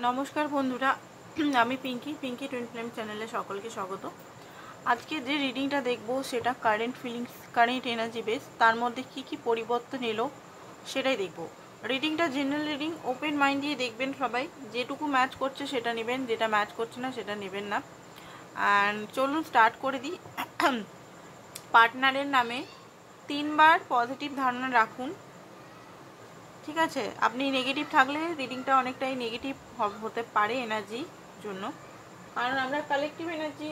নমস্কার বন্ধুরা, আমি পিঙ্কি টুইন ফ্লেম চ্যানেলে সকলকে স্বাগত। আজকে যে রিডিংটা দেখব সেটা current feelings, current energy base, তার মধ্যে কি কি পরিবর্তন এলো সেটাই দেখব। রিডিংটা জেনারেল রিডিং, ওপেন মাইন্ড দিয়ে দেখবেন সবাই। যেটুকু ম্যাচ করছে সেটা নেবেন, যেটা ম্যাচ করছে না সেটা নেবেন না। অ্যান্ড চলুন স্টার্ট করে দিই। পার্টনারের নামে 3 বার পজিটিভ ধারণা রাখুন। ঠিক আছে, আপনি নেগেটিভ থাকলে রিডিংটা অনেকটাই নেগেটিভ হতে পারে এনার্জির জন্য, কারণ আমরা কালেকটিভ এনার্জি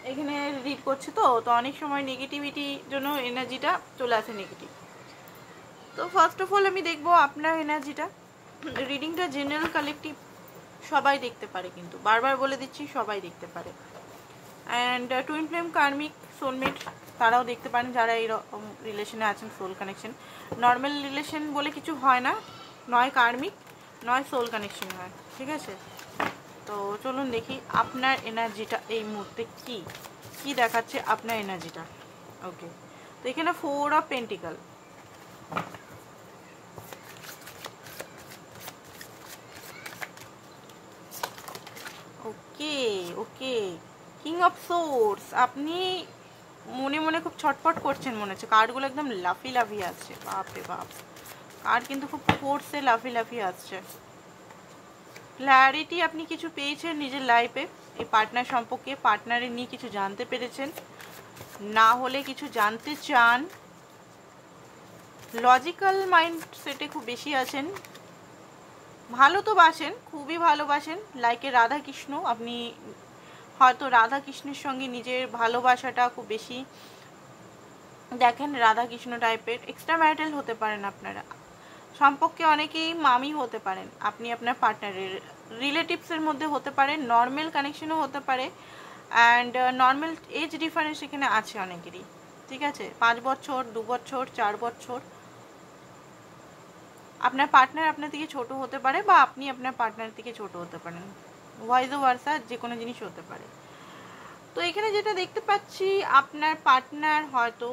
এখানে রিড করছি, তো অনেক সময় নেগেটিভিটির জন্য এনার্জিটা চলে আসে নেগেটিভ। তো ফার্স্ট অফ অল আমি দেখবো আপনার এনার্জিটা। রিডিংটা জেনারেল কালেকটিভ সবাই দেখতে পারে, কিন্তু বারবার বলে দিচ্ছি সবাই দেখতে পারে। And twin flame, karmic, soulmate তারাও দেখতে পারেন যারা এইরকম রিলেশনে আছেন, সোল কানেকশন। নর্মাল রিলেশন বলে কিছু হয় না, নয় কার্মিক নয় সোল কানেকশন হয়। ঠিক আছে, তো চলুন দেখি আপনার এনার্জিটা এই মুহূর্তে কি কি দেখাচ্ছে আপনার এনার্জিটা। ওকে, তো এখানে 4 of pentacle, okay okay, king of swords. আপনি মনে মনে খুব ছটফট করছেন মনে হচ্ছে, কার্ডগুলো একদম লাফি লাফি আসছে, বাপরে বাপ, কার্ড কিন্তু খুব ফোর্সে লাফি লাফি আসছে। ক্ল্যারিটি আপনি কিছু পেয়েছেন নিজের লাইফে, এই পার্টনার সম্পর্কে, পার্টনারের নিয়ে কিছু জানতে পেরেছেন, না হলে কিছু জানতে চান। লজিক্যাল মাইন্ড সেটে খুব বেশি আছেন, ভালো তো বাসেন, খুবই ভালোবাসেন, লাইকে রাধা কৃষ্ণ। আপনি হয়তো রাধা কৃষ্ণের সঙ্গে নিজের ভালোবাসাটা খুব বেশি দেখেন, রাধা কৃষ্ণ টাইপের। এক্সট্রা ম্যারিটাল হতে পারেন আপনারা, সম্পর্কে অনেকেই মামি হতে পারেন আপনি আপনার পার্টনারের, রিলেটিভসের মধ্যে হতে পারে, নর্মাল কানেকশনও হতে পারে। অ্যান্ড নর্মাল এজ ডিফারেন্স এখানে আছে অনেকেরই। ঠিক আছে, 5 বছর, 2 বছর, 4 বছর। আপনার পার্টনার আপনার থেকে ছোট হতে পারে, বা আপনি আপনার পার্টনার থেকে ছোট হতে পারেন, ভয়েস ভার্সা যে কোনো জিনিস হতে পারে। তো এখানে যেটা দেখতে পাচ্ছি, আপনার পার্টনার হয়তো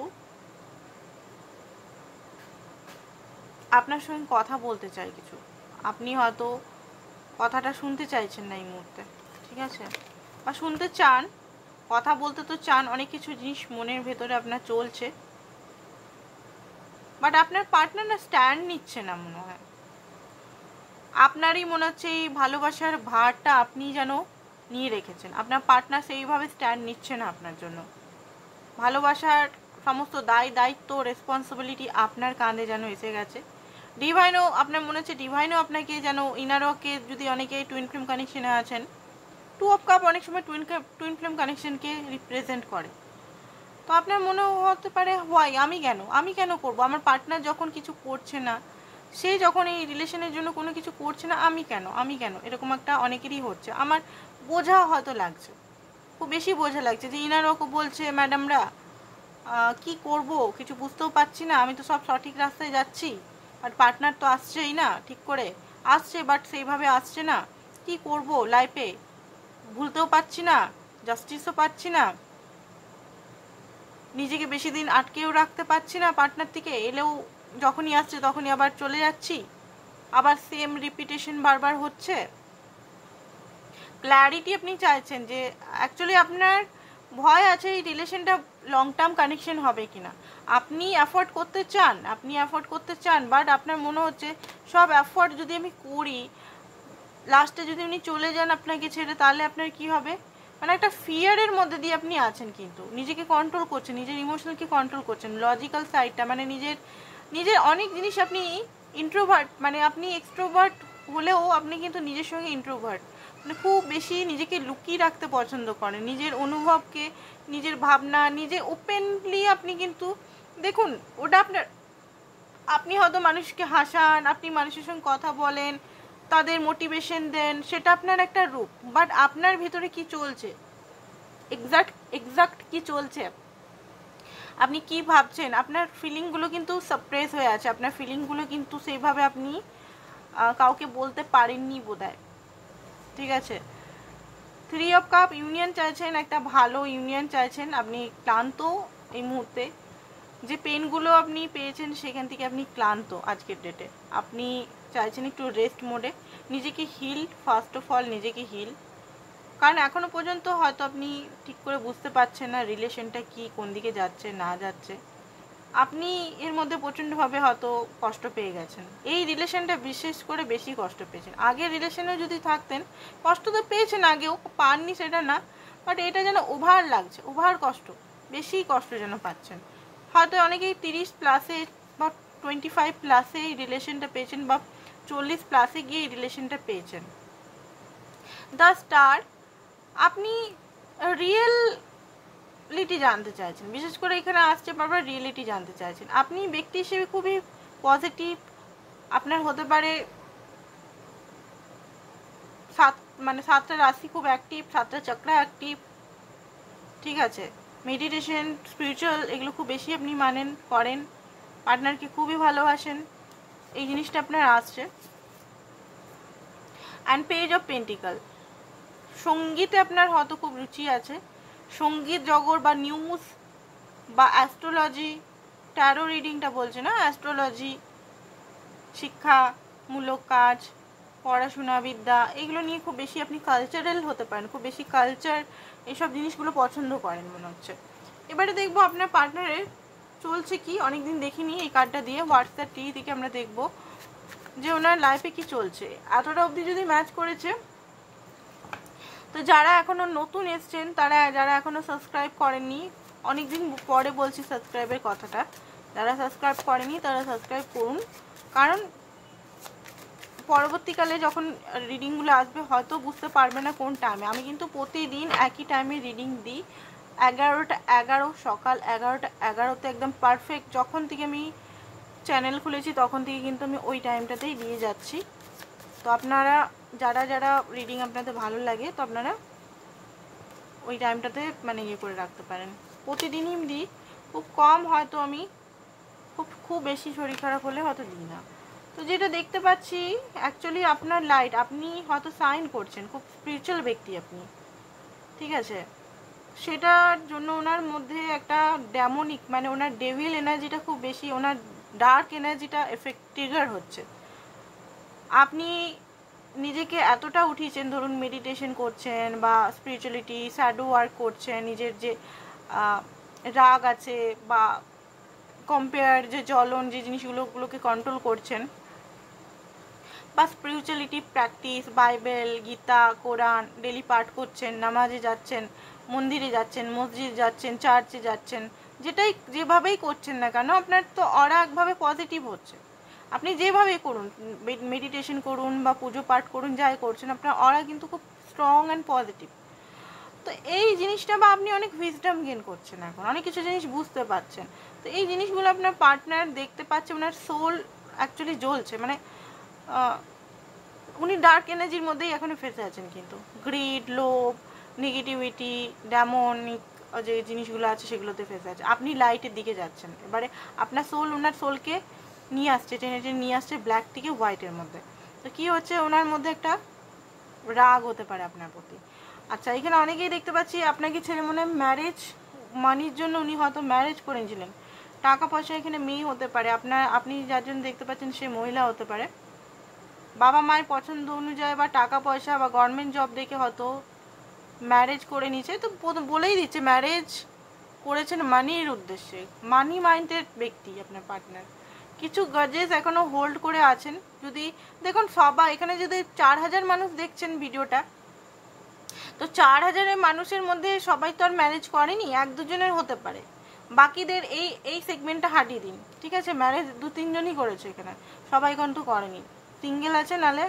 আপনার সঙ্গে কথা বলতে চাই কিছু, আপনি হয়তো কথাটা শুনতে চাইছেন না এই মুহূর্তে। ঠিক আছে, বা শুনতে চান, কথা বলতে তো চান, অনেক কিছু জিনিস মনের ভেতরে আপনার চলছে, বাট আপনার পার্টনার না স্ট্যান্ড নিচ্ছে না মনে হয়। আপনারই মনে হচ্ছে এই ভালোবাসার ভারটা আপনি যেন নিয়ে রেখেছেন, আপনার পার্টনার সেইভাবে স্ট্যান্ড নিচ্ছে না আপনার জন্য। ভালোবাসার সমস্ত দায়িত্ব, রেসপন্সিবিলিটি আপনার কাঁধে যেন এসে গেছে। ডিভাইনও আপনার মনে হচ্ছে, ডিভাইনও আপনাকে যেন, ইনারকে যদি অনেকে টুইন ফ্লেম কানেকশনে আছেন, 2 অফ কাপ অনেক সময় টুইন ফ্লেম কানেকশনকে রিপ্রেজেন্ট করে। তো আপনার মনে হতে পারে, হোয়াই, আমি কেন করব, আমার পার্টনার যখন কিছু করছে না, সে যখন এই রিলেশনের জন্য কোনো কিছু করছে না, আমি কেন, এরকম একটা অনেকেরই হচ্ছে। আমার বোঝা হয়তো লাগছে, খুব বেশি বোঝা লাগছে, যে ইনারও বলছে ম্যাডামরা কি করব কিছু বুঝতেও পারছি না, আমি তো সব সঠিক রাস্তায় যাচ্ছি, বাট পার্টনার তো আসছেই না, ঠিক করে আসছে বাট সেইভাবে আসছে না, কি করব লাইফে, ভুলতেও পারছি না, জাস্টিসও পাচ্ছি না, নিজেকে বেশি দিন আটকেও রাখতে পারছি না, পার্টনার থেকে এলেও যখনই আসছে তখনই আবার চলে যাচ্ছি, আবার সেম রিপিটেশন বারবার হচ্ছে। ক্ল্যারিটি আপনি চাইছেন, যে অ্যাকচুয়ালি আপনার ভয় আছে এই রিলেশনটা লং টার্ম কানেকশন হবে কিনা। আপনি অ্যাফোর্ড করতে চান, বাট আপনার মনে হচ্ছে সব অ্যাফোর্ড যদি আমি করি, লাস্টে যদি উনি চলে যান আপনাকে ছেড়ে, তাহলে আপনার কি হবে, মানে একটা ফিয়ারের মধ্যে দিয়ে আপনি আছেন, কিন্তু নিজেকে কন্ট্রোল করছেন, নিজের ইমোশনালকে কন্ট্রোল করছেন, লজিক্যাল সাইডটা, মানে নিজের অনেক জিনিস আপনি ইন্ট্রোভার্ট, মানে আপনি এক্সট্রোভার্ট হলেও আপনি কিন্তু নিজের সঙ্গে ইন্ট্রোভার্ট, মানে খুব বেশি নিজেকে লুকিয়ে রাখতে পছন্দ করেন, নিজের অনুভবকে, নিজের ভাবনা, নিজে ওপেনলি আপনি কিন্তু দেখুন, ওটা আপনি হয়তো মানুষকে হাসান, আপনি মানুষের সঙ্গে কথা বলেন, তাদের মোটিভেশন দেন, সেটা আপনার একটা রূপ, বাট আপনার ভিতরে কি চলছে, এক্সাক্ট কি চলছে, আপনি কি ভাবছেন, আপনার ফিলিংগুলো কিন্তু সাপ্রেস হয়ে আছে, আপনার ফিলিংগুলো কিন্তু সেইভাবে আপনি কাউকে বলতে পারেননি বোধহয়। ঠিক আছে, 3 অফ কাপ, ইউনিয়ন চাইছেন, একটা ভালো ইউনিয়ন চাইছেন, আপনি ক্লান্ত এই মুহূর্তে, যে পেনগুলো আপনি পেয়েছেন সেখান থেকে আপনি ক্লান্ত আজকের ডেটে, আপনি চাইছেন একটু রেস্ট মোডে, নিজেকে হিল, ফার্স্ট অফ অল নিজেকে হিল। কারণ এখনও পর্যন্ত হয়তো আপনি ঠিক করে বুঝতে পারছেন না রিলেশনটা কি, কোন দিকে যাচ্ছে না যাচ্ছে। আপনি এর মধ্যে প্রচণ্ডভাবে হয়তো কষ্ট পেয়ে গেছেন। এই রিলেশনটা বিশেষ করে বেশি কষ্ট পেয়েছেন। আগের রিলেশনে যদি থাকতেন, কষ্ট তো পেয়েছেন, আগেও পাননি সেটা না, বাট এটা যেন ওভার লাগছে, ওভার কষ্ট, বেশি কষ্ট যেন পাচ্ছেন। হয়তো অনেকেই 30 প্লাসে বা 25 প্লাসে এই রিলেশনটা পেয়েছেন, বা 40 প্লাসে গিয়ে এই রিলেশনটা পেয়েছেন। দ্য স্টার, আপনি রিয়েলিটি জানতে চাইছেন, বিশেষ করে এখানে আসছে বারবার রিয়েলিটি জানতে চাইছেন। আপনি ব্যক্তি হিসেবে খুবই পজিটিভ, আপনার হতে পারে সাতটা রাশি খুব অ্যাক্টিভ, 7টা চক্র অ্যাক্টিভ, ঠিক আছে। মেডিটেশন, স্পিরিচুয়াল এগুলো খুব বেশি আপনি মানেন, করেন, পার্টনারকে খুবই ভালোবাসেন, এই জিনিসটা আপনার আসছে। অ্যান্ড পেজ অফ পেন্টিকল, সঙ্গীতে আপনার হয়তো খুব রুচি আছে, সঙ্গীত জগৎ বা নিউজ বা অ্যাস্ট্রোলজি, ট্যারো রিডিংটা বলছে না, অ্যাস্ট্রোলজি, শিক্ষামূলক কাজ, পড়াশোনা, বিদ্যা, এগুলো নিয়ে খুব বেশি আপনি কালচারাল হতে পারেন, খুব বেশি কালচার এইসব জিনিসগুলো পছন্দ করেন মনে হচ্ছে। এবারে দেখবো আপনার পার্টনারের চলছে কি, অনেকদিন দেখিনি এই কার্ডটা দিয়ে, হোয়াটসঅ্যাপ টি থেকে আমরা দেখব যে ওনার লাইফে কি চলছে। এতটা অবধি যদি ম্যাচ করেছে, তো যারা এখনও নতুন এসছেন, যারা এখনও সাবস্ক্রাইব করেননি, অনেকদিন পরে বলছি সাবস্ক্রাইবের কথাটা, যারা সাবস্ক্রাইব করেনি তারা সাবস্ক্রাইব করুন। কারণ পরবর্তীকালে যখন রিডিংগুলো আসবে হয়তো বুঝতে পারবে না কোন টাইমে। আমি কিন্তু প্রতিদিন একই টাইমে রিডিং দিই, 11টা 11, সকাল 11টা 11তে একদম পারফেক্ট। যখন থেকে আমি চ্যানেল খুলেছি তখন থেকে কিন্তু আমি ওই টাইমটাতেই দিয়ে যাচ্ছি। তো আপনারা যারা রিডিং আপনাদের ভালো লাগে, তো আপনারা ওই টাইমটাতে ইয়ে করে রাখতে পারেন। প্রতিদিনই দিই, খুব কম, হয়তো আমি খুব বেশি শরীর খারাপ হলে হয়তো দিই না। তো যেটা দেখতে পাচ্ছি অ্যাকচুয়ালি আপনার লাইট, আপনি হয়তো সাইন করছেন, খুব স্পিরিচুয়াল ব্যক্তি আপনি, ঠিক আছে। সেটার জন্য ওনার মধ্যে একটা ডেমনিক ওনার ডেভিল এনার্জিটা খুব বেশি, ওনার ডার্ক এনার্জিটা ট্রিগার হচ্ছে। আপনি নিজেকে এতটা উঠিয়েছেন, ধরুন মেডিটেশন করছেন বা স্পিরিচুয়ালিটি, শ্যাডো ওয়ার্ক করছেন, নিজের যে রাগ আছে বা কম্পেয়ার যে জ্বলন, যে জিনিসগুলোকে কন্ট্রোল করছেন, বা স্পিরিচুয়ালিটি প্র্যাকটিস, বাইবেল, গীতা, কোরআন ডেলি পাঠ করছেন, নামাজে যাচ্ছেন, মন্দিরে যাচ্ছেন, মসজিদ যাচ্ছেন, চার্চে যাচ্ছেন, যেভাবেই করছেন না কেন, আপনার তো অরা একভাবে পজিটিভ হচ্ছে। আপনি যেভাবেই করুন, মেডিটেশন করুন বা পুজো পাঠ করুন, যাই করছেন, আপনার অরা কিন্তু খুব স্ট্রং অ্যান্ড পজিটিভ। তো এই জিনিসটা, বা আপনি অনেক উইজডম গেইন করছেন, এখন অনেক কিছু জিনিস বুঝতে পারছেন। তো এই জিনিসগুলো আপনার পার্টনার দেখতে পাচ্ছে, ওনার সোল অ্যাকচুয়ালি জ্বলছে, উনি ডার্ক এনার্জির মধ্যেই এখনো ফেসে আছেন, কিন্তু গ্রিড, লোভ, নেগেটিভিটি, ডেমনিক যে জিনিসগুলো আছে সেগুলোতে ফেসে আছে। আপনি লাইটের দিকে যাচ্ছেন, এবারে আপনার সোল ওনার সোলকে নিয়ে আসছে, টেনে টেনে নিয়ে আসছে ব্ল্যাক থেকে হোয়াইটের মধ্যে। তো কি হচ্ছে, ওনার মধ্যে একটা রাগ হতে পারে আপনার প্রতি। আচ্ছা, এখানে অনেকেই দেখতে পাচ্ছি আপনাকে ছেড়ে ম্যারেজ মানির জন্য উনি হয়তো ম্যারেজ করেছিলেন। টাকা পয়সা এখানে মেয়ে হতে পারে, আপনি যার জন্য দেখতে পাচ্ছেন সে মহিলা হতে পারে। বাবা মায়ের পছন্দ অনুযায়ী বা টাকা পয়সা বা গভর্নমেন্ট জব দেখে হয়তো ম্যারেজ করে নিয়েছে। তো বলেই দিচ্ছে ম্যারেজ করেছেন মানির উদ্দেশ্যে, মানি মাইন্ডেড ব্যক্তি আপনার পার্টনার। কিছু গজেস এখনো হোল্ড করে আছেন। যদি দেখুন সবাই এখানে যদি 4000 মানুষ দেখছেন ভিডিওটা, তো 4000 মানুষের মধ্যে সবাই তো আর ম্যারেজ করেনি, 1-2 জনের হতে পারে। বাকিদের এই সেগমেন্টটা হাঁটিয়ে দিন, ঠিক আছে। ম্যারেজ 2-3 জনই করেছে এখানে, সবাই কিন্তু করেনি। সিঙ্গেল আছে, নালে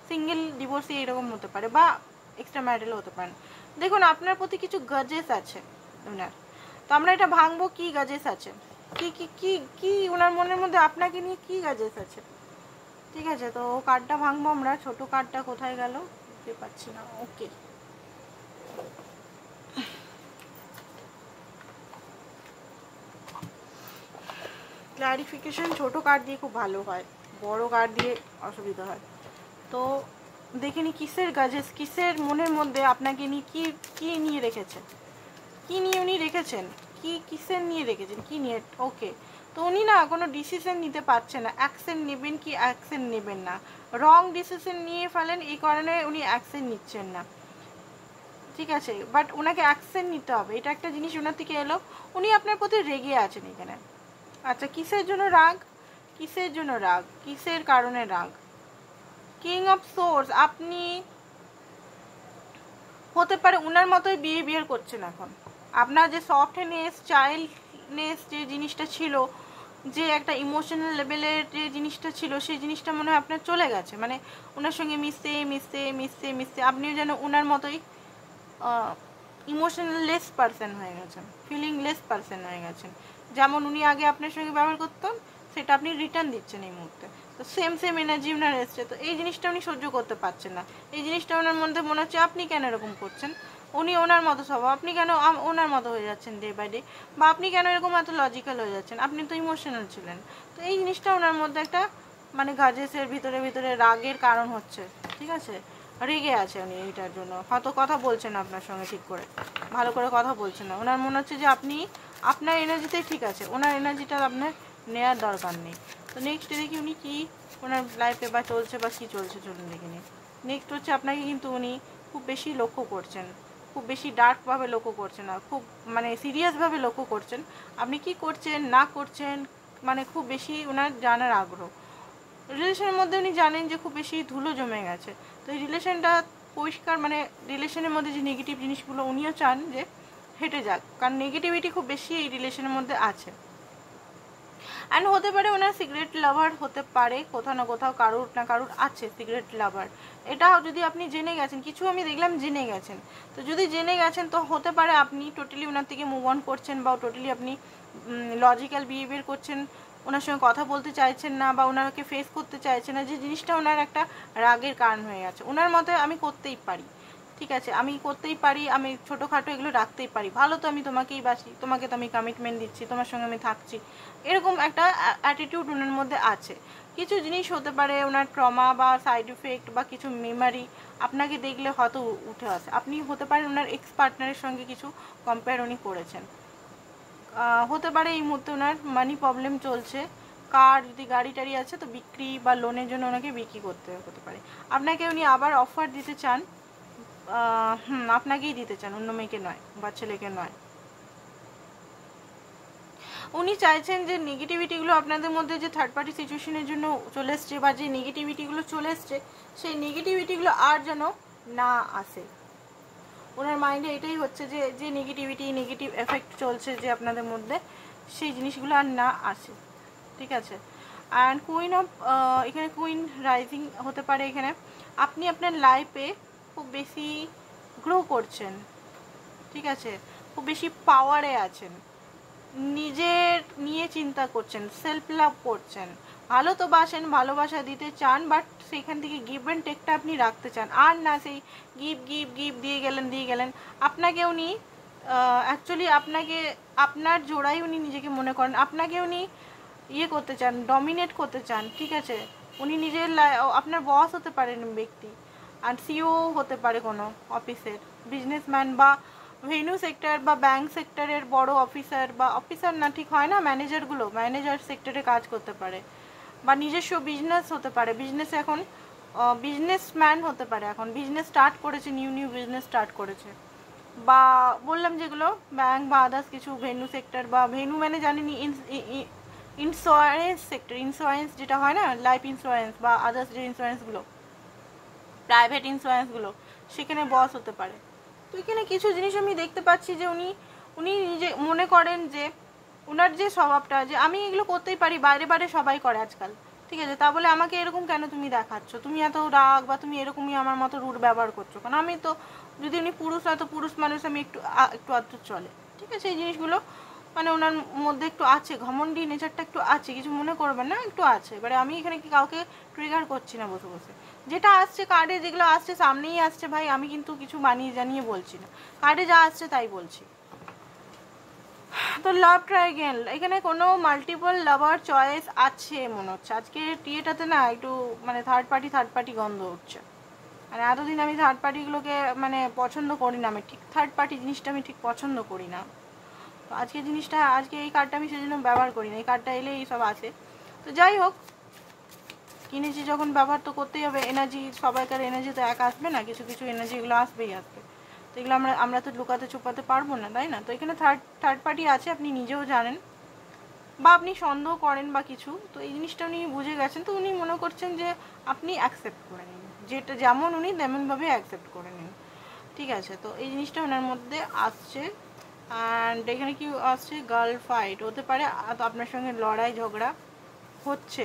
সিঙ্গেল ডিভোর্সি এরকম হতে পারে, বা এক্সট্রা ম্যারিটাল হতে পারেন। দেখুন আপনার প্রতি কিছু গজেস আছে ওনার, তো আমরা এটা ভাঙবো কি গজেস আছে, কি কি কি কি ওনার মনের মধ্যে আপনাকে নিয়ে কি গজেস আছে, ঠিক আছে। তো কার্ডটা ভাঙবো আমরা। ছোট কার্ডটা কোথায় গেল বুঝতে পারছি না। ওকে, ক্লারিফিকেশন ছোট কার্ড দিয়ে খুব ভালো হয়, বড় কার্ড দিয়ে অসুবিধা হয়। তো দেখিনি কিসের গাজেস, কিসের মনের মধ্যে আপনাকে নিয়ে কি নিয়ে রেখেছেন, কি নিয়ে উনি রেখেছেন, কিসের নিয়ে রেখেছেন, কি নিয়ে। ওকে, তো তো উনি না কোনো ডিসিশন নিতে পারছে না, অ্যাকশন নেবেন কি অ্যাকশন নেবেন না, রং ডিসিশন নিয়ে ফেলেন, এই কারণে উনি অ্যাকশন নিচ্ছেন না, ঠিক আছে। বাট ওনাকে অ্যাকশন নিতে হবে, এটা একটা জিনিস ওনার থেকে এলো, উনি আপনার প্রতি রেগে আছেন এখানে। আচ্ছা, কিসের জন্য রাগ, কিসের জন্য রাগ, কিসের কারণে রাগ? কিং অফ সোর্স, আপনি হতে পারে ওনার মতোই বিহেভিয়ার করছেন এখন। আপনার যে সফটনেস, চাইল্ডনেস যে জিনিসটা ছিল, যে একটা ইমোশনাল লেভেলের যে জিনিসটা ছিল, সেই জিনিসটা মনে হয় আপনার চলে গেছে। মানে ওনার সঙ্গে মিশতে মিশতে মিশতে মিশতে আপনিও যেন ওনার মতোই ইমোশনাল লেস পারসন হয়ে গেছেন, ফিলিং লেস পারসন হয়ে গেছেন। যেমন উনি আগে আপনার সঙ্গে ব্যবহার করতেন, সেটা আপনি রিটার্ন দিচ্ছেন এই মুহূর্তে। তো সেম এনার্জি ওনার এসছে, তো এই জিনিসটা উনি সহ্য করতে পারছেন না। এই জিনিসটা ওনার মধ্যে মনে হচ্ছে আপনি কেন এরকম করছেন, উনি ওনার মতো স্বভাব, আপনি কেন ওনার মতো হয়ে যাচ্ছেন ডে বাই ডে, বা আপনি কেন এরকম এত লজিক্যাল হয়ে যাচ্ছেন, আপনি তো ইমোশনাল ছিলেন। তো এই জিনিসটা ওনার মধ্যে একটা মানে গাজেসের ভিতরে ভিতরে রাগের কারণ হচ্ছে, ঠিক আছে। রেগে আছে উনি এইটার জন্য, হয়তো কথা বলছেন আপনার সঙ্গে ঠিক করে, ভালো করে কথা বলছেন না। ওনার মনে হচ্ছে যে আপনি আপনার এনার্জিতেই ঠিক আছে, ওনার এনার্জিটা আপনার নেওয়ার দরকার নেই। তো নেক্সট দেখি উনি কি ওনার লাইফে বা চলছে বা কী চলছে, চলুন দেখে নিই। নেক্সট হচ্ছে আপনাকে কিন্তু উনি খুব বেশি লক্ষ্য করছেন, খুব বেশি ডার্কভাবে লক্ষ্য করছেন না, খুব মানে সিরিয়াসভাবে লক্ষ্য করছেন আপনি কি করছেন না করছেন, মানে খুব বেশি ওনার জানার আগ্রহ। রিলেশনের মধ্যে উনি জানেন যে খুব বেশি ধুলো জমে গেছে, তো এই রিলেশনটা পরিষ্কার, মানে রিলেশনের মধ্যে যে নেগেটিভ জিনিসগুলো উনিও চান যে হেঁটে যাক, কারণ নেগেটিভিটি খুব বেশি এই রিলেশনের মধ্যে আছে। অ্যান্ড হতে পারে ওনার সিগারেট লাভার হতে পারে, কোথাও না কোথাও কারুর না কারুর আছে সিগারেট লাভার। এটাও যদি আপনি জেনে গেছেন, কিছু আমি দেখলাম জেনে গেছেন, তো যদি জেনে গেছেন তো হতে পারে আপনি টোটালি ওনার থেকে মুভ অন করছেন, বা টোটালি আপনি লজিক্যাল বিহেভিয়ার করছেন, ওনার সঙ্গে কথা বলতে চাইছেন না, বা ওনাকে ফেস করতে চাইছেন না, যে জিনিসটা ওনার একটা রাগের কারণ হয়ে গেছে। ওনার মতে আমি করতেই পারি, ঠিক আছে, আমি করতেই পারি, আমি ছোটোখাটো এগুলো রাখতেই পারি, ভালো তো আমি তোমাকেই বাসি, তোমাকে তো আমি কমিটমেন্ট দিচ্ছি, তোমার সঙ্গে আমি থাকছি, এরকম একটা অ্যাটিটিউড ওনার মধ্যে আছে। কিছু জিনিস হতে পারে ওনার ট্রমা বা সাইড ইফেক্ট বা কিছু মেমারি আপনাকে দেখলে হয়তো উঠে আসে। আপনি হতে পারে ওনার এক্স পার্টনারের সঙ্গে কিছু কম্পেয়ার উনি করেছেন, হতে পারে এই মুহূর্তে ওনার মানি প্রবলেম চলছে, কার যদি গাড়ি টাড়ি আছে তো বিক্রি বা লোনের জন্য ওনাকে বিক্রি করতে হতে পারে। আপনাকে উনি আবার অফার দিতে চান, আপনাকেই দিতে চান, অন্য মেয়েকে নয় বা ছেলেকে নয়। উনি চাইছেন যে নেগেটিভিটিগুলো আপনাদের মধ্যে যে থার্ড পার্টি সিচুয়েশনের জন্য চলে এসছে, বা যে নেগেটিভিটিগুলো চলে এসছে, সেই নেগেটিভিটিগুলো আর যেন না আসে। ওনার মাইন্ডে এটাই হচ্ছে যে যে নেগেটিভ এফেক্ট চলছে যে আপনাদের মধ্যে, সেই জিনিসগুলো আর না আসে, ঠিক আছে। অ্যান্ড কুইন অফ, এখানে কুইন রাইজিং হতে পারে। এখানে আপনি আপনার লাইফে খুব বেশি গ্রো করছেন, ঠিক আছে, খুব বেশি পাওয়ারে আছেন, নিজের নিয়ে চিন্তা করছেন, সেলফ লাভ করছেন, ভালো তো বাসেন, ভালোবাসা দিতে চান, বাট সেখান থেকে গিভ অ্যান্ড টেকটা আপনি রাখতে চান, আর না সেই গিভ দিয়ে গেলেন। আপনাকে উনি অ্যাকচুয়ালি আপনার জোড়াই উনি নিজেকে মনে করেন, আপনাকে উনি করতে চান, ডমিনেট করতে চান, ঠিক আছে। উনি নিজের আপনার বস হতে পারেন ব্যক্তি, আর সিও হতে পারে কোনো অফিসের, বিজনেসম্যান বা ভেন্যু সেক্টর বা ব্যাংক সেক্টরের বড় অফিসার, বা অফিসার না ঠিক হয় না, ম্যানেজারগুলো ম্যানেজার সেক্টরে কাজ করতে পারে, বা নিজস্ব বিজনেস হতে পারে, বিজনেস এখন বিজনেসম্যান হতে পারে, এখন বিজনেস স্টার্ট করেছে, নিউ বিজনেস স্টার্ট করেছে, বা বললাম যেগুলো ব্যাংক বা আদার্স কিছু ভেন্যু সেক্টর, বা ভেন্যু মানে জানিনি ইন্স্যুরেন্স সেক্টর, ইন্স্যুরেন্স যেটা হয় না, লাইফ ইন্স্যুরেন্স বা আদার্স যে ইন্স্যুরেন্সগুলো, প্রাইভেট ইন্স্যুরেন্সগুলো, সেখানে বস হতে পারে। তো এখানে কিছু জিনিস আমি দেখতে পাচ্ছি যে উনি নিজে মনে করেন যে ওনার যে স্বভাবটা, যে আমি এগুলো করতেই পারি, বাইরে সবাই করে আজকাল, ঠিক আছে, তা বলে আমাকে এরকম কেন তুমি দেখাচ্ছ, তুমি এত রাগ বা তুমি এরকমই আমার মতো রুট ব্যবহার করছো, কারণ আমি তো, যদি উনি পুরুষ হয় তো পুরুষ মানুষ, আমি একটু আধটু চলে, ঠিক আছে। এই জিনিসগুলো মানে ওনার মধ্যে একটু আছে, ঘমন্ডি নেচারটা একটু আছে, কিছু মনে করবেন না, একটু আছে। এবারে আমি এখানে কি কাউকে ট্রিগার করছি না বসে বসে, যেটা আসছে কার্ডে, যেগুলো আসছে সামনেই আসছে ভাই, আমি কিন্তু কিছু বানিয়ে জানিয়ে বলছি না, কার্ডে যা আসছে তাই বলছি। তো লাভ ট্রায়াঙ্গেল, এখানে কোনো মাল্টিপল লাভার চয়েস আছে মনে হচ্ছে। আজকে টিয়েটাতে না একটু মানে থার্ড পার্টি গন্ধ উঠছে, মানে এতদিন আমি থার্ড পার্টিগুলোকে মানে পছন্দ করি না, আমি ঠিক থার্ড পার্টি জিনিসটা আমি ঠিক পছন্দ করি না। তো আজকে জিনিসটা, আজকে এই কার্ডটা আমি সেজন্য ব্যবহার করি না, এই কার্ডটা এলে এই সব আসে। তো যাই হোক, কিনেছি যখন ব্যবহার তো করতেই হবে। এনার্জি, সবাইকার এনার্জি তো এক আসবে না, কিছু কিছু এনার্জি এগুলো আসবেই আসবে। তো এগুলো আমরা তো লুকাতে চুপাতে পারবো না, তাই না? তো এখানে থার্ড পার্টি আছে, আপনি নিজেও জানেন বা আপনি সন্দেহ করেন বা কিছু। তো এই জিনিসটা উনি বুঝে গেছেন, তো উনি মনে করছেন যে আপনি অ্যাকসেপ্ট করে নিন, যেটা যেমন উনি তেমনভাবে অ্যাকসেপ্ট করে নিন, ঠিক আছে? তো এই জিনিসটা ওনার মধ্যে আসছে। অ্যান্ড এখানে কি আসছে, গার্ল ফাইট হতে পারে, তো আপনার সঙ্গে লড়াই ঝগড়া হচ্ছে।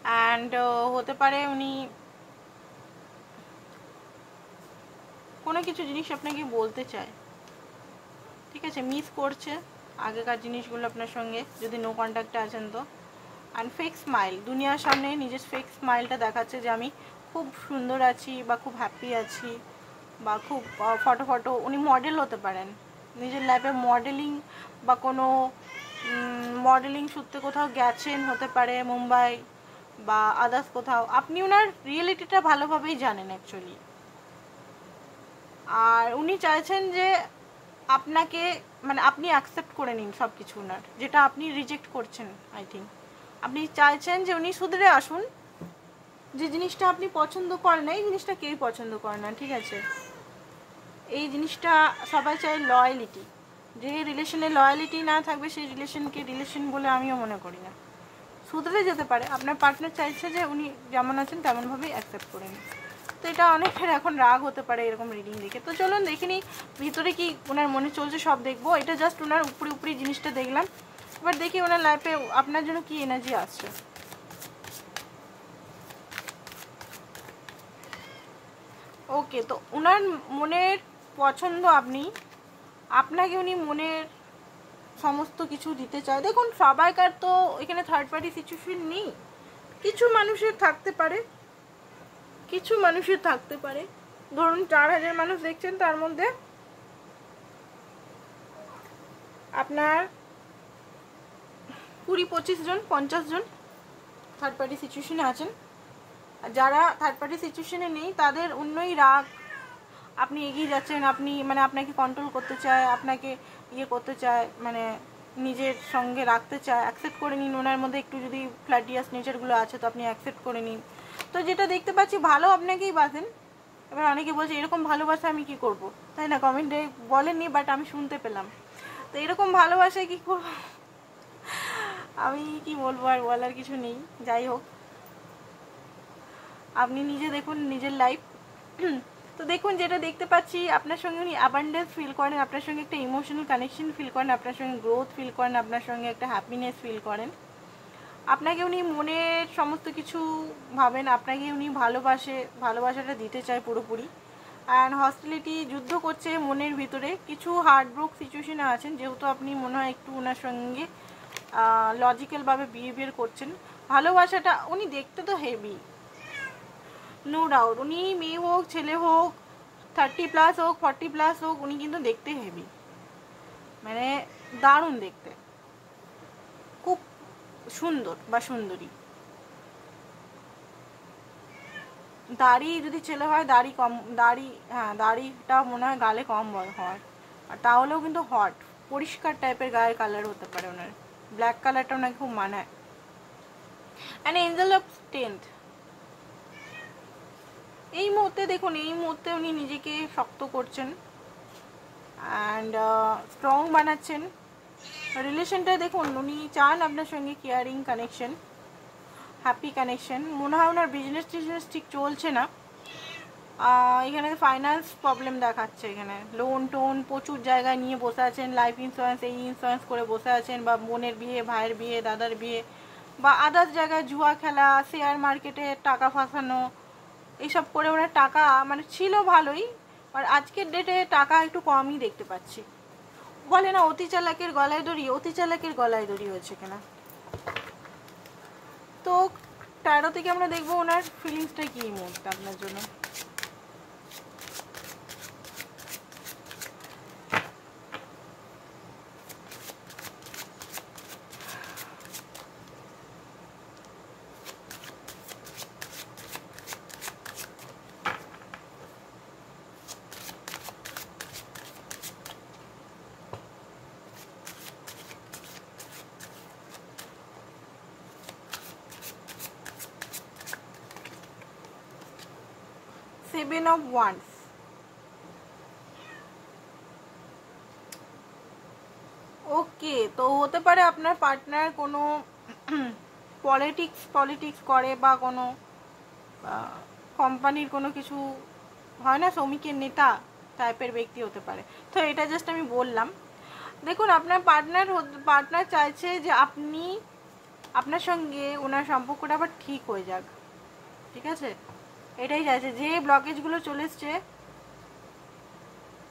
অ্যান্ড হতে পারে উনি কোনো কিছু জিনিস আপনাকে বলতে চায়, ঠিক আছে? মিস করছে আগেকার জিনিসগুলো আপনার সঙ্গে, যদি নো কন্ট্যাক্টে আছেন তো। অ্যান্ড ফেক স্মাইল, দুনিয়ার সামনে নিজের ফেক স্মাইলটা দেখাচ্ছে যে আমি খুব সুন্দর আছি বা খুব হ্যাপি আছি বা খুব ফটো উনি মডেল হতে পারেন, নিজের লাইফে মডেলিং বা কোনো মডেলিং সূত্রে কোথাও গেছেন হতে পারে, মুম্বাই বা আদার্স কোথাও। আপনি ওনার রিয়েলিটিটা ভালোভাবেই জানেন অ্যাকচুয়ালি। আর উনি চাইছেন যে আপনাকে, মানে আপনি অ্যাকসেপ্ট করে নিন সব কিছু ওনার, যেটা আপনি রিজেক্ট করছেন। আই থিঙ্ক আপনি চাইছেন যে উনি শুধরে আসুন, যে জিনিসটা আপনি পছন্দ করেন না, এই জিনিসটা কেউই পছন্দ করে না, ঠিক আছে? এই জিনিসটা সবাই চায় লয়ালিটি, যে রিলেশনে লয়ালিটি না থাকবে সেই রিলেশনকে রিলেশন বলে আমিও মনে করি না। শুধরে যেতে পারে, আপনার পার্টনার চাইছে যে উনি যেমন আছেন তেমনভাবেই অ্যাকসেপ্ট করে নিন। তো এটা অনেকের এখন রাগ হতে পারে এরকম রিডিং দেখে। তো চলুন দেখিনি ভিতরে কি ওনার মনে চলছে, সব দেখবো। এটা জাস্ট ওনার উপরি জিনিসটা দেখলাম, এবার দেখি ওনার লাইফে আপনার জন্য কি এনার্জি আসছে। ওকে, তো ওনার মনের পছন্দ আপনি, আপনাকে উনি মনের সমস্ত কিছু দিতে চায়। দেখুন সবাইকার তো এখানে থার্ড পার্টি সিচুয়েশন নেই, কিছু মানুষের থাকতে পারে, কিছু মানুষের থাকতে পারে। ধরুন 4000 মানুষ দেখছেন, তার মধ্যে আপনার 20-25 জন 50 জন থার্ড পার্টি সিচুয়েশনে আছেন। আর যারা থার্ড পার্টি সিচুয়েশনে নেই তাদের অন্যই রাগ, আপনি এগিয়ে যাচ্ছেন, আপনি মানে আপনাকে কন্ট্রোল করতে চায়, আপনাকে ইয়ে করতে চায়, মানে নিজের সঙ্গে রাখতে চায়। অ্যাকসেপ্ট করে নিন ওনার মধ্যে একটু যদি ফ্ল্যাটিয়াস নেচারগুলো আছে তো আপনি অ্যাকসেপ্ট করে নিন। তো যেটা দেখতে পাচ্ছি ভালো আপনাকেই বাসেন। এবার অনেকে বলছে এরকম ভালোবাসা আমি কি করব, তাই না? কমেন্টে বলেননি, বাট আমি শুনতে পেলাম। তো এরকম ভালোবাসায় কি করব, আমি কি বলবো, আর বলার কিছু নেই। যাই হোক, আপনি নিজে দেখুন নিজের লাইফ। তো দেখুন যেটা দেখতে পাচ্ছি, আপনার সঙ্গে উনি অ্যাবান্ডেন্স ফিল করেন, আপনার সঙ্গে একটা ইমোশনাল কানেকশন ফিল করেন, আপনার সঙ্গে গ্রোথ ফিল করেন, আপনার সঙ্গে একটা হ্যাপিনেস ফিল করেন। আপনাকে উনি মনের সমস্ত কিছু ভাবেন, আপনাকে উনি ভালোবাসাটা দিতে চায় পুরোপুরি। অ্যান্ড হস্টিলিটি, যুদ্ধ করছে মনের ভিতরে, কিছু হার্টব্রোক সিচুয়েশনে আছেন, যেহেতু আপনি মনে হয় একটু ওনার সঙ্গে লজিক্যালভাবে বিহেভিয়ার করছেন। ভালোবাসাটা উনি দেখতে তো হেভি, নো ডাউট। উনি মেয়ে হোক ছেলে হোক, 30+ হোক 40+ হোক, উনি কিন্তু দেখতে হেভি, মানে দারুণ দেখতে, খুব সুন্দর বা সুন্দরী। দাড়ি যদি ছেলে হয়, দাড়ি কম, হ্যাঁ দাড়িটা মনে হয় গালে কম হওয়ার। আর তাহলেও কিন্তু হট, পরিষ্কার টাইপের গায়ের কালার হতে পারে ওনার, ব্ল্যাক কালারটা ওনাকে খুব মানায়। অ্যান্ড এঞ্জেল অফ স্ট্রেংথ, এই মুহূর্তে দেখুন, এই মুহূর্তে উনি নিজেকে শক্ত করছেন অ্যান্ড স্ট্রং বানাচ্ছেন। রিলেশনটা দেখুন, উনি চান আপনার সঙ্গে কেয়ারিং কানেকশন, হ্যাপি কানেকশন। মনে হয় ওনার বিজনেস ঠিক চলছে না, এখানে ফাইন্যান্স প্রবলেম দেখাচ্ছে, এখানে লোন টোন প্রচুর জায়গায় নিয়ে বসে আছেন, লাইফ ইন্স্যুরেন্স এই ইন্স্যুরেন্স করে বসে আছেন, বা বোনের বিয়ে, ভাইয়ের বিয়ে, দাদার বিয়ে, বা আদার্স জায়গায় জুয়া খেলা, শেয়ার মার্কেটে টাকা ফাঁসানো, এইসব করে ওনার টাকা মানে ছিল ভালোই, আর আজকের ডেটে টাকা একটু কমই দেখতে পাচ্ছি। বলে না অতি চালাকের গলায় দড়ি, অতি চালাকের গলায় দড়ি হয়েছে কিনা। তো ট্যারো থেকে আমরা দেখবো ওনার ফিলিংসটা কি এই মুহূর্তে আপনার জন্য। সেভেন অফ ওয়ান্স, ওকে। তো হতে পারে আপনার পার্টনার কোনো পলিটিক্স করে বা কোনো কোম্পানির কোনো কিছু হয় না, শ্রমিকের নেতা টাইপের ব্যক্তি হতে পারে। তো এটা জাস্ট আমি বললাম। দেখুন আপনার পার্টনার চাইছে যে আপনি আপনার সঙ্গে ওনার সম্পর্কটা আবার ঠিক হয়ে যাক, ঠিক আছে, এটাই চাইছে। যে ব্লকেজগুলো চলে এসছে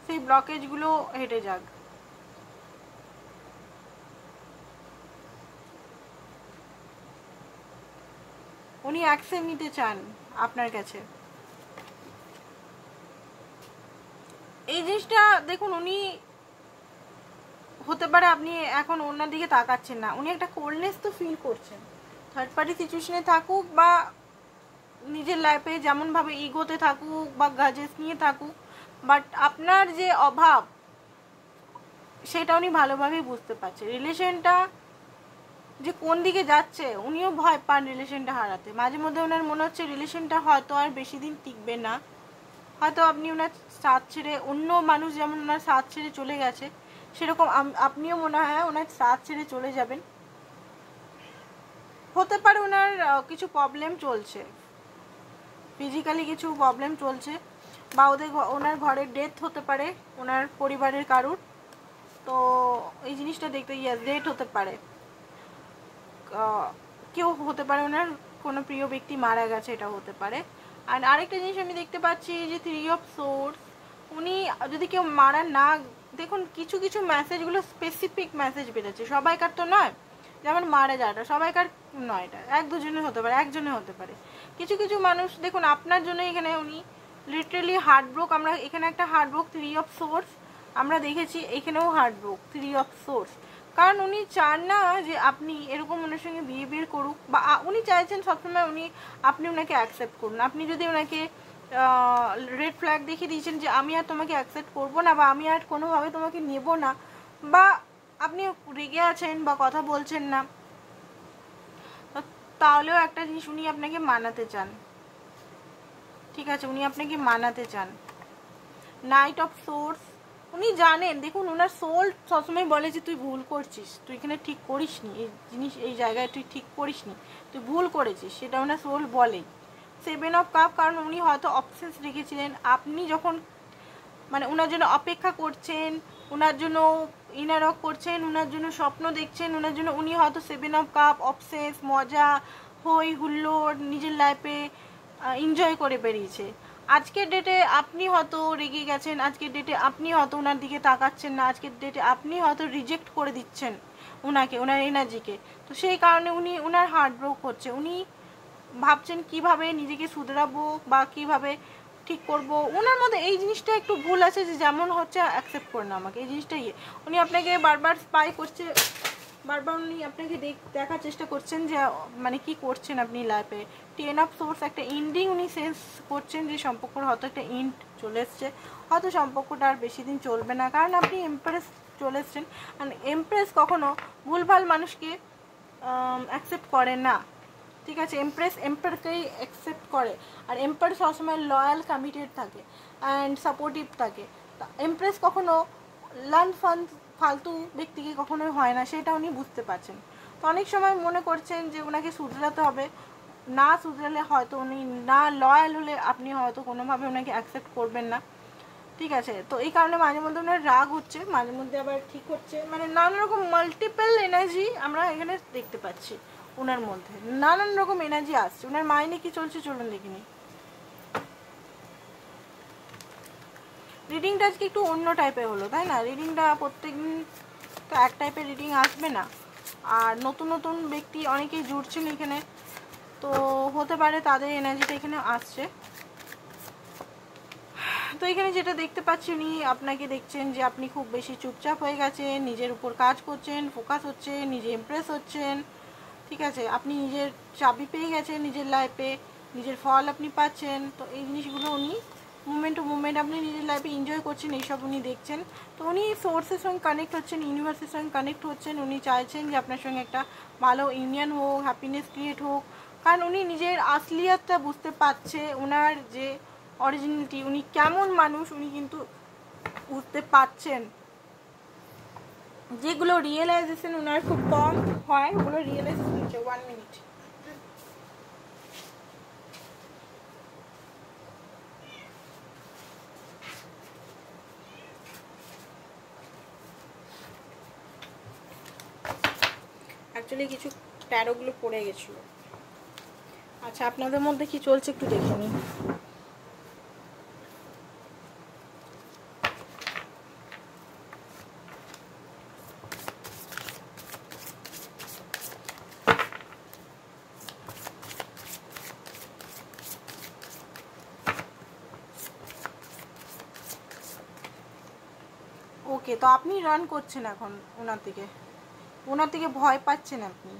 সেই ব্লকেজগুলো হেঁটে যাক। উনি অ্যাকশন নিতে চান আপনার কাছে। এই জিনিসটা দেখুন, উনি হতে পারে আপনি এখন ওনার দিকে তাকাচ্ছেন না, উনি একটা কোল্ডনেস তো ফিল করছেন। থার্ড পার্টি সিচুয়েশনে থাকুক বা নিজের লাইফে যেমনভাবে ইগোতে থাকুক বা গাজেস নিয়ে থাকুক, বাট আপনার যে অভাব সেটা উনি ভালোভাবেই বুঝতে পারছে। রিলেশনটা যে কোন দিকে যাচ্ছে উনিও ভয় পান রিলেশনটা হারাতে। মাঝে মধ্যে ওনার মনে হচ্ছে রিলেশনটা হয়তো আর বেশি দিন টিকবে না, হয়তো আপনি ওনার সাথ ছেড়ে, অন্য মানুষ যেমন ওনার সাথ ছেড়ে চলে গেছে সেরকম আপনিও মনে হয় ওনার সাথ ছেড়ে চলে যাবেন। হতে পারে ওনার কিছু প্রবলেম চলছে, ফিজিক্যালি কিছু প্রবলেম চলছে, বা ওনার ঘরের ডেথ হতে পারে ওনার পরিবারের কারুর। তো এই জিনিসটা দেখতে ডেথ হতে পারে, কেউ হতে পারে ওনার কোনো প্রিয় ব্যক্তি মারা গেছে, এটা হতে পারে। আর আরেকটা জিনিস আমি দেখতে পাচ্ছি যে 3 অফ সোর্স, উনি যদি কেউ মারা না, দেখুন কিছু কিছু মেসেজগুলো স্পেসিফিক মেসেজ বেরোচ্ছে, সবাইকার তো নয়, যেমন মারা যাওয়াটা সবাইকার নয়, এটা এক দুজনে হতে পারে, একজনে হতে পারে। কিছু কিছু মানুষ দেখুন আপনার জন্য এখানে উনি লিটারেলি হার্টব্রোক, আমরা এখানে একটা হার্টব্রোক 3 অফ সোর্স আমরা দেখেছি, এখানেও হার্টব্রোক 3 অফ সোর্স। কারণ উনি চান না যে আপনি এরকম ওনার সঙ্গে বিহেভিয়ার করুক, বা উনি চাইছেন সবসময় আপনি ওনাকে অ্যাকসেপ্ট করুন। আপনি যদি ওনাকে রেড ফ্ল্যাগ দেখিয়ে দিয়েছেন যে আমি আর তোমাকে অ্যাকসেপ্ট করবো না, বা আমি আর কোনোভাবে তোমাকে নেব না, বা আপনি রেগে আছেন বা কথা বলছেন না, তাহলেও একটা জিনিস উনি আপনাকে মানাতে চান, ঠিক আছে, উনি আপনাকে মানাতে চান। নাইট অফ সোর্স, উনি জানেন, দেখুন ওনার সোল সবসময় বলে যে তুই ভুল করছিস, তুই এখানে ঠিক করিসনি, এই জিনিস এই জায়গায় তুই ঠিক করিসনি, তুই ভুল করেছিস, সেটা ওনার সোল বলেই। 7 অফ কাপ, কারণ উনি হয়তো অপশনস রেখেছিলেন, আপনি যখন মানে ওনার জন্য অপেক্ষা করছেন, ওনার জন্য ইনারক করছেন, ওনার জন্য স্বপ্ন দেখছেন, ওনার জন্য উনি হয়তো 7 অফ কাপ অবসেস, মজা, হই হুল্লোড় নিজের লাইফে এনজয় করে বেরিয়েছে। আজকের ডেটে আপনি হয়তো রেগে গেছেন, আজকের ডেটে আপনি হয়তো ওনার দিকে তাকাচ্ছেন না, আজকের ডেটে আপনি হয়তো রিজেক্ট করে দিচ্ছেন ওনাকে, ওনার এনার্জিকে। তো সেই কারণে উনি ওনার হার্ট ব্রোক হচ্ছে, উনি ভাবছেন কিভাবে নিজেকে শুধরাবো বা কিভাবে ঠিক করব। ওনার মধ্যে এই জিনিসটা একটু ভুল আছে যে যেমন হচ্ছে অ্যাকসেপ্ট করে না আমাকে, এই জিনিসটা উনি আপনাকে বারবার স্পাই করছে, বারবার উনি আপনাকে দেখার চেষ্টা করছেন যে মানে কি করছেন আপনি লাইফে। 10 অফ সোর্স, একটা এন্ডিং উনি সেন্স করছেন যে সম্পর্কর হয়তো একটা এন্ড চলে এসছে, হয়তো সম্পর্কটা আর বেশি দিন চলবে না, কারণ আপনি এমপ্রেস চলে এসছেন। আর এমপ্রেস কখনো ভুলভাল মানুষকে অ্যাকসেপ্ট করে না, ঠিক আছে, এম্পারকেই অ্যাকসেপ্ট করে। আর এম্পার সবসময় লয়াল কমিটেড থাকে অ্যান্ড সাপোর্টিভ থাকে। এমপ্রেস কখনো ফালতু ব্যক্তিকে কখনোই হয় না, সেটা উনি বুঝতে পারছেন। তো অনেক সময় মনে করছেন যে ওনাকে শুধরাতে হবে, না শুধরালে হয়তো উনি না লয়াল হলে আপনি হয়তো কোনোভাবে ওনাকে অ্যাকসেপ্ট করবেন না, ঠিক আছে। তো এই কারণে মাঝে মধ্যে ওনার রাগ হচ্ছে, মাঝে মধ্যে আবার ঠিক হচ্ছে, মানে নানা রকম মাল্টিপল এনার্জি আমরা এখানে দেখতে পাচ্ছি ওনার মধ্যে, নানান রকম এনার্জি আসছে। ওনার মাইন্ডে কি চলছে চলুন দেখিনি। রিডিংটা আজকে একটু অন্য টাইপের হলো, তাই না? রিডিংটা প্রত্যেকদিন তো এক টাইপের রিডিং আসবে না, আর নতুন নতুন ব্যক্তি অনেকেই জুড়ছেন এখানে, তো হতে পারে তাদের এনার্জিটা এখানে আসছে। তো এখানে যেটা দেখতে পাচ্ছি উনি আপনাকে দেখছেন যে আপনি খুব বেশি চুপচাপ হয়ে গেছেন, নিজের উপর কাজ করছেন, ফোকাস হচ্ছে, নিজে ইমপ্রেস হচ্ছেন, ঠিক আছে, আপনি নিজের চাবি পেয়ে গেছেন নিজের লাইফে, নিজের ফল আপনি পাচ্ছেন। তো এই জিনিসগুলো উনি মুভমেন্ট টু মুভমেন্ট আপনি নিজের লাইফে এনজয় করছেন, এইসব উনি দেখছেন। তো উনি সোর্সের সঙ্গে কানেক্ট হচ্ছেন, ইউনিভার্সের সঙ্গে কানেক্ট হচ্ছেন, উনি চাইছেন যে আপনার সঙ্গে একটা ভালো ইউনিয়ন হোক, হ্যাপিনেস ক্রিয়েট হোক, কারণ উনি নিজের আসলিয়াতটা বুঝতে পারছে। ওনার যে অরিজিনালিটি, উনি কেমন মানুষ উনি কিন্তু বুঝতে পারছেন। যেগুলো রিয়েলাইজেশন ওনার খুব কম হয় ওগুলো রিয়েলাইজেশন হচ্ছে। 1 মিনিট। অ্যাকচুয়ালি কিছু ট্যারোগুলো পড়ে গেছিলো। আচ্ছা, আপনাদের মধ্যে কি চলছে একটু দেখে নিই। ওকে, তো আপনি রান করছেন এখন ওনার থেকে ভয় পাচ্ছেন আপনি,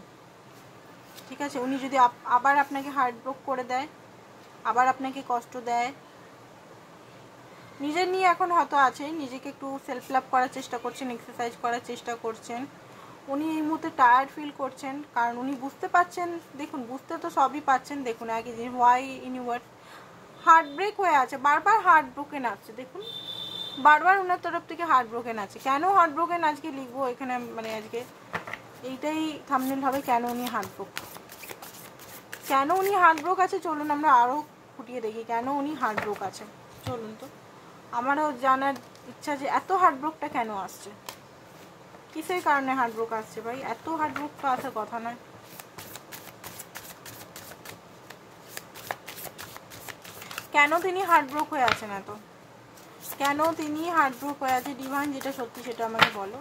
ঠিক আছে। উনি যদি আবার আপনাকে হার্ট ব্রেক করে দেয়, আবার আপনাকে কষ্ট দেয়, নিজের নিয়ে এখন হয়তো আছে, নিজেকে একটু সেলফ লাভ করার চেষ্টা করছেন, এক্সারসাইজ করার চেষ্টা করছেন। উনি এই মুহূর্তে টায়ার্ড ফিল করছেন, কারণ উনি বুঝতে পারছেন, দেখুন বুঝতে তো সবই পাচ্ছেন। দেখুন একই জিনিস, হোয়াই ইউনিভার্স হার্ট ব্রেক হয়ে আছে, বারবার হার্ট ব্রোকেন আসছে। দেখুন বারবার ওনার তরফ থেকে হার্ট ব্রোকেন আছে। কেন হার্ট ব্রোকেন আজকে লিখবো এখানে, মানে আজকে এইটাই থাম্বনেল হবে, কেন উনি হার্ট ব্রোক আছে। চলুন আমরা আরও ফুটিয়ে দেখি কেন উনি হার্ট ব্রোক আছে। চলুন, তো আমারও জানার ইচ্ছা যে এত হার্ট ব্রোকটা কেন আসছে, কিসের কারণে হার্ট ব্রোক আসছে। ভাই এত হার্ট ব্রোক তো আসার কথা নয়। কেন তিনি হার্ট ব্রোক হয়ে আছেন কেন তিনি হার্ট ব্রোক হয়ে আছে? ডিভাইন যেটা সত্যি সেটা আমাকে বলো,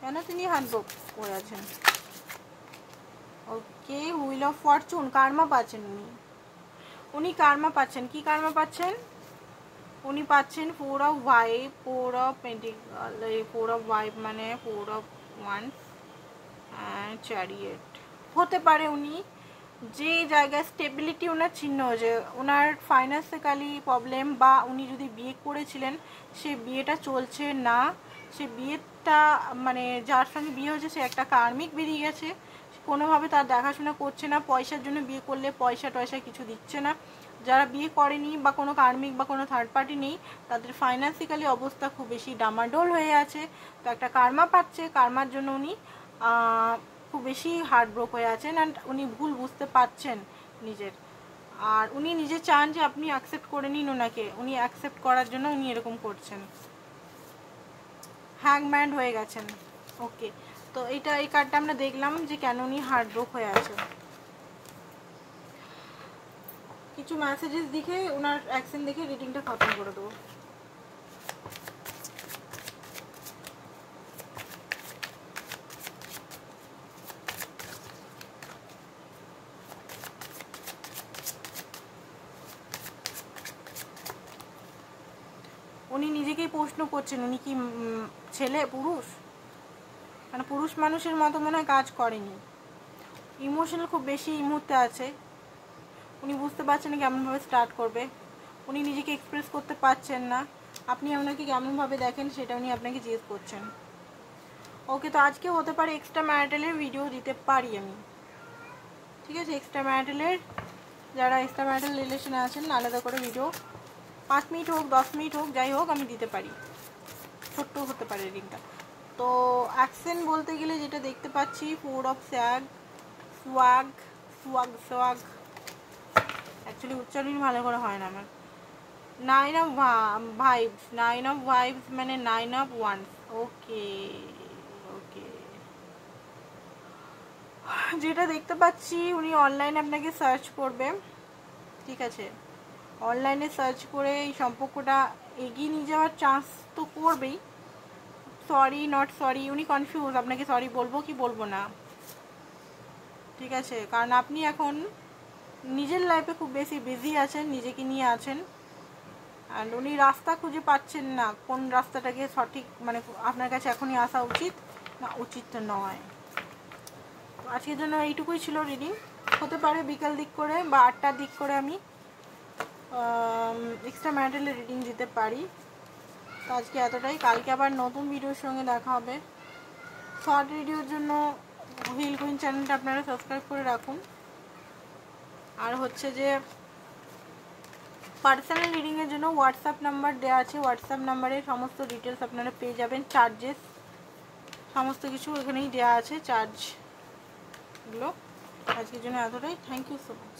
কেন তিনি হার্ট ব্রোক হয়ে আছেন? ওকে, হুইল অফ ফরচুন, কার্মা পাচ্ছেন উনি কার্মা পাচ্ছেন। কি কার্মা পাচ্ছেন? উনি পাচ্ছেন 4 of wife, 4 of pentacle, 4 of wife মানে 4 অফ ওয়ান্স অ্যান্ড চ্যারিয়েট। হতে পারে উনি যে জায়গায় স্টেবিলিটি ওনার ছিন্ন হয়েছে, ওনার ফাইন্যান্সিক্যালি প্রবলেম, বা উনি যদি বিয়ে করেছিলেন সে বিয়েটা চলছে না, সে বিয়েটা মানে যার সঙ্গে বিয়ে হয়েছে সে একটা কার্মিক বেরিয়ে গেছে, কোনোভাবে তার দেখাশোনা করছে না, পয়সার জন্য বিয়ে করলে পয়সা টয়সা কিছু দিচ্ছে না। যারা বিয়ে করেনি বা কোনো কার্মিক বা কোনো থার্ড পার্টি নেই, তাদের ফাইন্যান্সিক্যালি অবস্থা খুব বেশি ডামাডোল হয়ে আছে। তো একটা কার্মা পাচ্ছে, কার্মার জন্য উনি খুব বেশি হার্ট ব্রোক হয়ে আছেন, অ্যান্ড উনি ভুল বুঝতে পারছেন নিজের। আর উনি নিজে চান যে আপনি অ্যাকসেপ্ট করে নিন ওনাকে, উনি অ্যাকসেপ্ট করার জন্য উনি এরকম করছেন। হ্যাংম্যান হয়ে গেছেন। ওকে, তো এই কার্ডটা আমরা দেখলাম যে কেন উনি হার্ট ব্রোক হয়ে আছে। কিছু মেসেজেস দেখে ওনার অ্যাকশন দেখে রিডিংটা খতম করে দেবো। উনি নিজেকেই প্রশ্ন করছেন উনি কি ছেলে পুরুষ, মানে পুরুষ মানুষের মতো মনে হয় কাজ করেনি। ইমোশনাল খুব বেশি এই মুহূর্তে আছে, উনি বুঝতে পারছেন না কেমনভাবে স্টার্ট করবে, উনি নিজেকে এক্সপ্রেস করতে পারছেন না, আপনি ওনাকে কেমনভাবে দেখেন সেটা উনি আপনাকে জিজ্ঞেস করছেন। ওকে, তো আজকে হতে পারে এক্সট্রা ম্যারিটালের ভিডিও দিতে পারি আমি, ঠিক আছে। এক্সট্রা ম্যারিটালের যারা এক্সট্রা ম্যারিটাল রিলেশনে আছেন আলাদা করে ভিডিও 5 মিনিট হোক 10 মিনিট হোক যাই হোক আমি দিতে পারি, ছোট্ট হতে পারে রিডিংটা। তো অ্যাকসেন্ট বলতে গেলে যেটা দেখতে পাচ্ছি 4 অফ সোয়াগ, অ্যাকচুয়ালি উচ্চারণ ভালো করে হয় না আমার। 9 অফ ভাইবস মানে 9 অফ ওয়ান্স। ওকে, যেটা দেখতে পাচ্ছি উনি অনলাইনে আপনাকে সার্চ করবে, ঠিক আছে। অনলাইনে সার্চ করে এই সম্পর্কটা এগিয়ে নিয়ে যাওয়ার চান্স তো করবেই। সরি নট সরি, উনি কনফিউজ আপনাকে সরি বলবো কি বলবো না, ঠিক আছে। কারণ আপনি এখন নিজের লাইফে খুব বেশি বিজি আছেন, নিজেকে নিয়ে আছেন, অ্যান্ড উনি রাস্তা খুঁজে পাচ্ছেন না কোন রাস্তাটাকে সঠিক, মানে আপনার কাছে এখনই আসা উচিত না উচিত তো নয়। আজকের জন্য এইটুকুই ছিল রিডিং। হতে পারে বিকাল দিক করে বা 8টার দিক করে আমি এক্সট্রা ম্যারিটালের রিডিং দিতে পারি। তো আজকে এতটাই, কালকে আবার নতুন ভিডিওর সঙ্গে দেখা হবে। শর্ট ভিডিওর জন্য হিল কুইন চ্যানেলটা আপনারা সাবস্ক্রাইব করে রাখুন। আর হচ্ছে যে পার্সোনাল রিডিংয়ের জন্য হোয়াটসঅ্যাপ নাম্বার দেওয়া আছে, হোয়াটসঅ্যাপ নাম্বারে সমস্ত ডিটেলস আপনারা পেয়ে যাবেন। চার্জেস সমস্ত কিছু এখানেই দেওয়া আছে, চার্জগুলো। আজকের জন্য এতটাই। Thank you so much.